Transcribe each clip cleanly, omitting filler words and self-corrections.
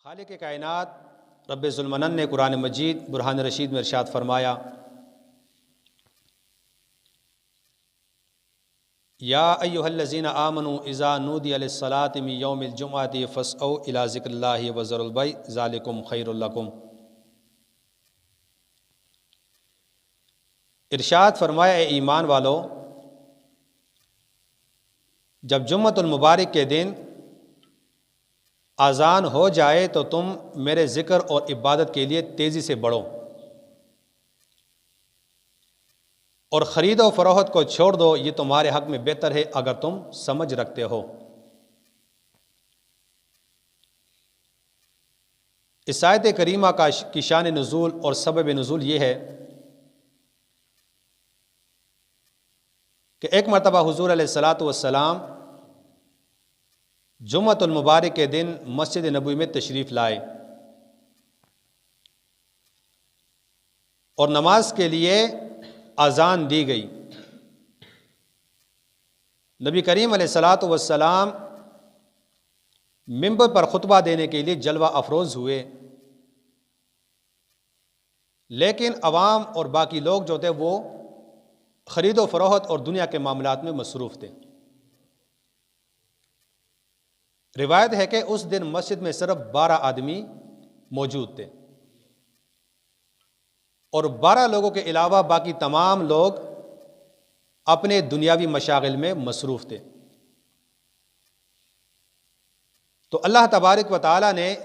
خالق کائنات رب ذوالمنن نے قرآن مجید برہان رشید میں ارشاد فرمایا، یا ایھا الذین آمنوا اذا نودی للصلاۃ من یوم الجمعۃ فاسعوا الی ذکر اللہ وذروا البیع ذلکم خیر لکم۔ ارشاد فرمایا، اے ایمان والو، جب جمعۃ المبارک کے دن اذان ہو جائے تو تم میرے ذکر اور عبادت کے لیے تیزی سے بڑھو، اور خرید و فروخت کو چھوڑ دو، یہ تمہارے حق میں بہتر ہے اگر تم سمجھ رکھتے ہو۔ اس آیت کریمہ کی شان نزول اور سبب نزول یہ ہے کہ ایک مرتبہ حضور علیہ الصلاۃ والسلام جمعۃ المبارک کے دن مسجد نبوی میں تشریف لائے اور نماز کے لیے اذان دی گئی۔ نبی کریم علیہ الصلاۃ والسلام منبر پر خطبہ دینے کے لیے جلوہ افروز ہوئے، لیکن عوام اور باقی لوگ جو تھے وہ خرید و فروخت اور دنیا کے معاملات میں مصروف تھے۔ روایت ہے کہ اس دن مسجد میں صرف 12 آدمی موجود تھے، اور 12 لوگوں کے علاوہ باقی تمام لوگ اپنے دنیاوی مشاغل میں مصروف تھے۔ تو اللہ تبارک و تعالیٰ نے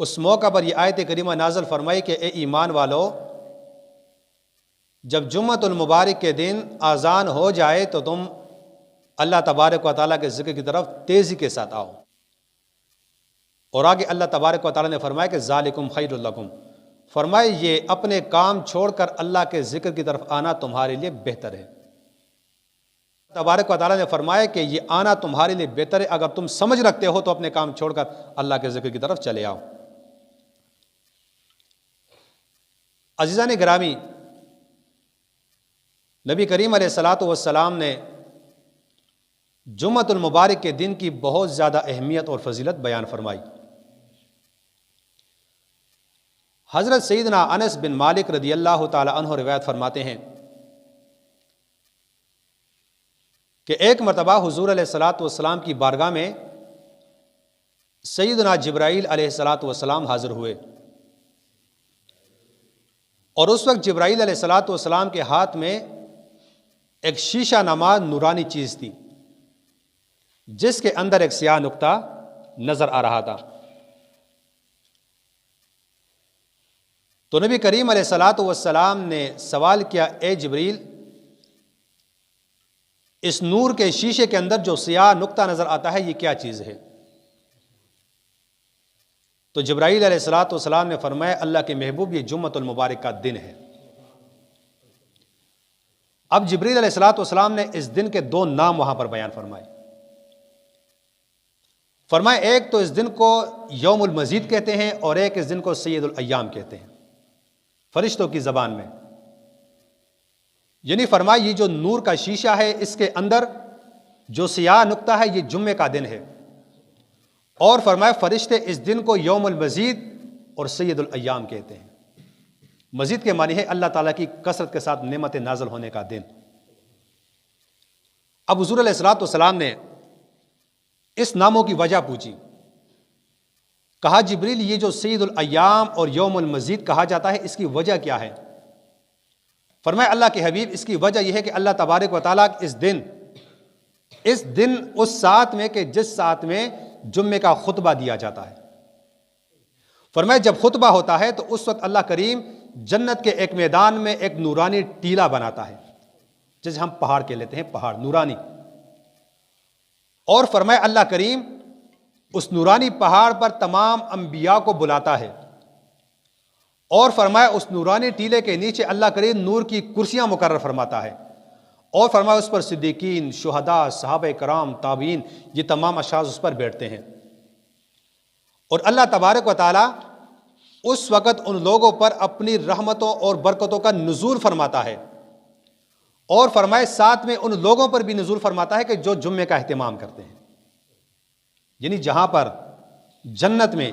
اس موقع پر یہ آیت کریمہ نازل فرمائی کہ اے ایمان والو، جب جمعۃ المبارک کے دن اذان ہو جائے تو تم اللہ تبارک و تعالیٰ کے ذکر کی طرف تیزی کے ساتھ آؤ، اور آگے اللہ تبارک و تعالیٰ نے فرمایا کہ ذالکم خیر لکم، فرمائے یہ اپنے کام چھوڑ کر اللہ کے ذکر کی طرف آنا تمہارے لیے بہتر ہے۔ تبارک و تعالیٰ نے فرمایا کہ یہ آنا تمہارے لیے بہتر ہے، اگر تم سمجھ رکھتے ہو تو اپنے کام چھوڑ کر اللہ کے ذکر کی طرف چلے آؤ۔ عزیزان گرامی، نبی کریم علیہ الصلاۃ والسلام نے جمعۃ المبارک کے دن کی بہت زیادہ اہمیت اور فضیلت بیان فرمائی۔ حضرت سیدنا انس بن مالک رضی اللہ تعالی عنہ روایت فرماتے ہیں کہ ایک مرتبہ حضور علیہ الصلاۃ والسلام کی بارگاہ میں سیدنا جبرائیل علیہ الصلاۃ والسلام حاضر ہوئے، اور اس وقت جبرائیل علیہ الصلاۃ والسلام کے ہاتھ میں ایک شیشہ نما نورانی چیز تھی، جس کے اندر ایک سیاہ نقطہ نظر آ رہا تھا۔ تو نبی کریم علیہ الصلاۃ والسلام نے سوال کیا، اے جبریل، اس نور کے شیشے کے اندر جو سیاہ نقطہ نظر آتا ہے یہ کیا چیز ہے؟ تو جبرائیل علیہ الصلاۃ والسلام نے فرمایا، اللہ کے محبوب، یہ جمعۃ المبارک کا دن ہے۔ اب جبرائیل علیہ الصلاۃ والسلام نے اس دن کے 2 نام وہاں پر بیان فرمائے۔ فرمایا ایک تو اس دن کو یوم المزید کہتے ہیں، اور ایک اس دن کو سید الایام کہتے ہیں فرشتوں کی زبان میں۔ یعنی فرمایا یہ جو نور کا شیشہ ہے اس کے اندر جو سیاہ نقطہ ہے یہ جمعے کا دن ہے، اور فرمایا فرشتے اس دن کو یوم المزید اور سید الایام کہتے ہیں۔ مزید کے معنی ہے اللہ تعالیٰ کی کثرت کے ساتھ نعمت نازل ہونے کا دن۔ اب حضور علیہ الصلاۃ والسلام نے اس ناموں کی وجہ پوچھی، کہا جبریل یہ جو سید الایام اور یوم المزید کہا جاتا ہے اس کی وجہ کیا ہے؟ فرمایا اللہ کے حبیب، اس کی وجہ یہ ہے کہ اللہ تبارک و تعالیٰ اس دن اس ساعت میں کہ جس ساعت میں جمعے کا خطبہ دیا جاتا ہے، فرمایا جب خطبہ ہوتا ہے تو اس وقت اللہ کریم جنت کے ایک میدان میں ایک نورانی ٹیلا بناتا ہے، جسے ہم پہاڑ کے لیتے ہیں، پہاڑ نورانی، اور فرمایا اللہ کریم اس نورانی پہاڑ پر تمام انبیاء کو بلاتا ہے، اور فرمایا اس نورانی ٹیلے کے نیچے اللہ کریم نور کی کرسیاں مقرر فرماتا ہے، اور فرمایا اس پر صدیقین، شہداء، صحابہ کرام، تابعین، یہ تمام اشخاص اس پر بیٹھتے ہیں، اور اللہ تبارک و تعالیٰ اس وقت ان لوگوں پر اپنی رحمتوں اور برکتوں کا نزول فرماتا ہے، اور فرمائے ساتھ میں ان لوگوں پر بھی نزول فرماتا ہے کہ جو جمعے کا اہتمام کرتے ہیں۔ یعنی جہاں پر جنت میں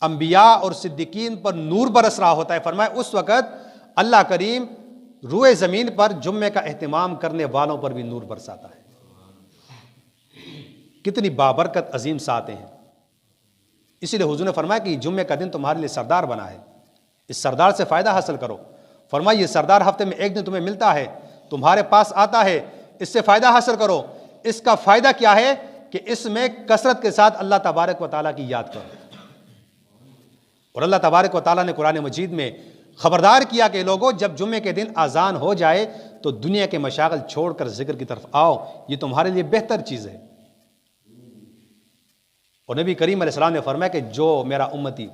انبیاء اور صدیقین پر نور برس رہا ہوتا ہے، فرمایا اس وقت اللہ کریم روئے زمین پر جمعے کا اہتمام کرنے والوں پر بھی نور برساتا ہے۔ کتنی بابرکت عظیم ساتیں ہیں۔ اسی لیے حضور نے فرمایا کہ جمعے کا دن تمہارے لیے سردار بنا ہے، اس سردار سے فائدہ حاصل کرو۔ فرمایا یہ سردار ہفتے میں ایک دن تمہیں ملتا ہے، تمہارے پاس آتا ہے، اس سے فائدہ حاصل کرو۔ اس کا فائدہ کیا ہے کہ اس میں کثرت کے ساتھ اللہ تبارک و تعالیٰ کی یاد کرو۔ اور اللہ تبارک و تعالیٰ نے قرآن مجید میں خبردار کیا کہ لوگوں جب جمعے کے دن اذان ہو جائے تو دنیا کے مشاغل چھوڑ کر ذکر کی طرف آؤ، یہ تمہارے لیے بہتر چیز ہے۔ اور نبی کریم علیہ السلام نے فرمایا کہ جو میرا امتی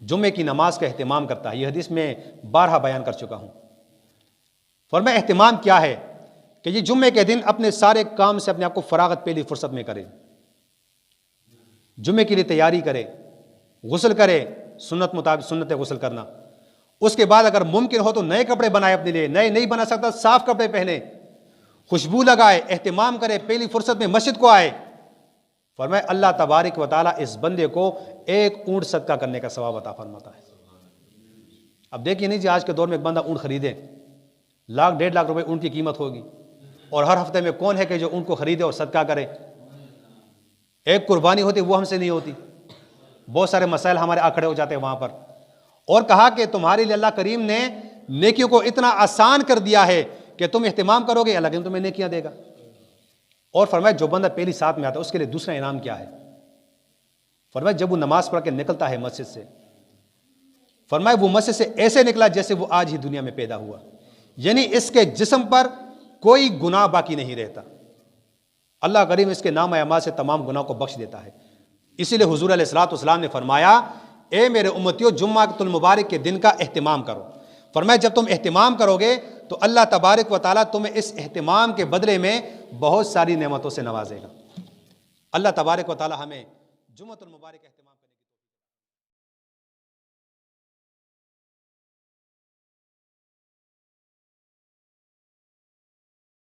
جمعے کی نماز کا اہتمام کرتا ہے، یہ حدیث میں بارہا بیان کر چکا ہوں، فرمایا اہتمام کیا ہے کہ یہ جمعے کے دن اپنے سارے کام سے اپنے آپ کو فراغت پہلی فرصت میں کرے، جمعے کے لیے تیاری کرے، غسل کرے، سنت مطابق سنت غسل کرنا، اس کے بعد اگر ممکن ہو تو نئے کپڑے بنائے، اپنے لیے نئے نہیں بنا سکتا صاف کپڑے پہنے، خوشبو لگائے، اہتمام کرے، پہلی فرصت میں مسجد کو آئے۔ فرمایا اللہ تبارک و تعالیٰ اس بندے کو ایک اونٹ صدقہ کرنے کا ثواب عطا فرماتا ہے۔ اب دیکھیے نہیں جی آج کے دور میں ایک بندہ اونٹ خریدے، لاکھ 1.5 لاکھ روپے اونٹ کی قیمت ہوگی، اور ہر ہفتے میں کون ہے کہ جو اونٹ کو خریدے اور صدقہ کرے؟ ایک قربانی ہوتی وہ ہم سے نہیں ہوتی، بہت سارے مسائل ہمارے آ کھڑے ہو جاتے ہیں وہاں پر۔ اور کہا کہ تمہارے لیے اللہ کریم نے نیکیوں کو اتنا آسان کر دیا ہے کہ تم اہتمام کرو گے، اللہ کریم تمہیں نیکیاں دے گا۔ اور فرمایا جو بندہ پہلی ساتھ میں آتا ہے اس کے لیے دوسرا انعام کیا ہے؟ فرمایا جب وہ نماز پڑھ کے نکلتا ہے مسجد سے، فرمایا وہ مسجد سے ایسے نکلا جیسے وہ آج ہی دنیا میں پیدا ہوا، یعنی اس کے جسم پر کوئی گناہ باقی نہیں رہتا، اللہ کریم اس کے نام اعمال سے تمام گناہ کو بخش دیتا ہے۔ اسی لیے حضور علیہ الصلوۃ والسلام نے فرمایا اے میرے امتیوں جمعہ المبارک کے دن کا اہتمام کرو۔ فرمایا جب تم اہتمام کرو گے تو اللہ تبارک و تعالیٰ تمہیں اس اہتمام کے بدلے میں بہت ساری نعمتوں سے نوازے گا۔ اللہ تبارک و تعالیٰ ہمیں جمعہ المبارک